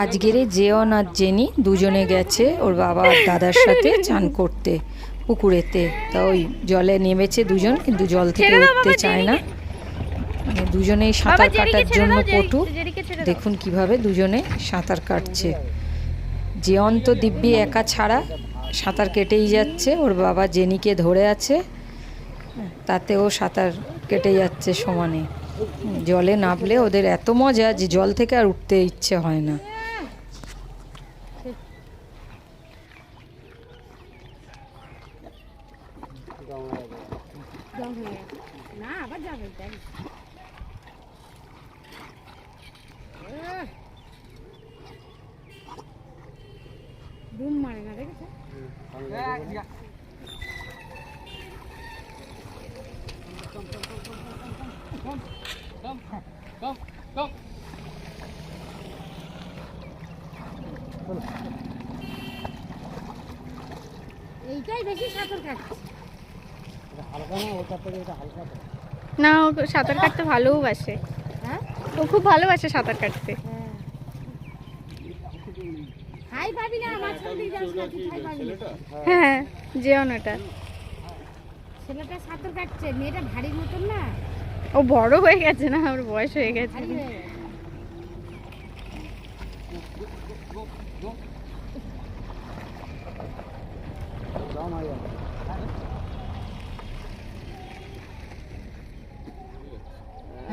আজকের জেয়ন আর জেনি দুজনে গেছে ওর বাবা আর দাদার সাথে চান করতে পুকুরেতে। তা ওই জলে নেমেছে দুজন, কিন্তু জল থেকে উঠতে চায় না। দুজনেই সাঁতার কাটার জন্য পটু। দেখুন কিভাবে দুজনে সাঁতার কাটছে। জেয়ন তো দিব্যি একা ছাড়া সাঁতার কেটেই যাচ্ছে, ওর বাবা জেনিকে ধরে আছে, তাতেও সাঁতার কেটে যাচ্ছে সমানে। জলে নামলে ওদের এত মজা যে জল থেকে আর উঠতে ইচ্ছে হয় না। এইটাই বেশি সাঁতার কাটছে না, ও সাঁতার কাটতে ভালোবাসে। হ্যাঁ, ও খুব ভালোবাসে সাঁতার কাটতে। হাই পাবি না, আমার সাথে যাস না, তুই হাই পাবি না। হ্যাঁ, যেও ওটা। ছেলেটা সাঁতার কাটছে, মেয়েটা ভারী মতন না, ও বড় হয়ে গেছে না, ওর বয়স হয়ে গেছে। ভারী হয়ে গেছে।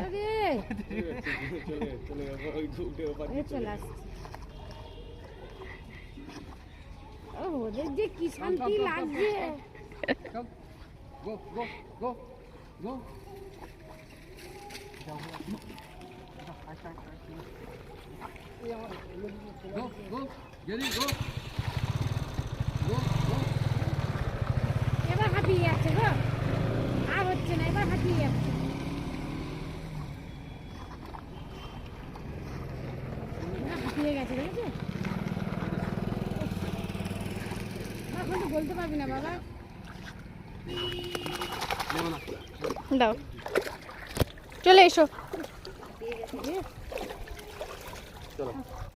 আরে, এই চলে আসছে। ও, ওদের যে কি শান্তি লাগছে। এবার হাঁপিয়ে যাচ্ছে গো, আর হচ্ছে না, এবার হাঁপিয়ে যাচ্ছে। হাঁপিয়ে গেছে, দেখেছো? এখন তো বলতে পারবি না বাবা। দাও, চলে এসো। চলো।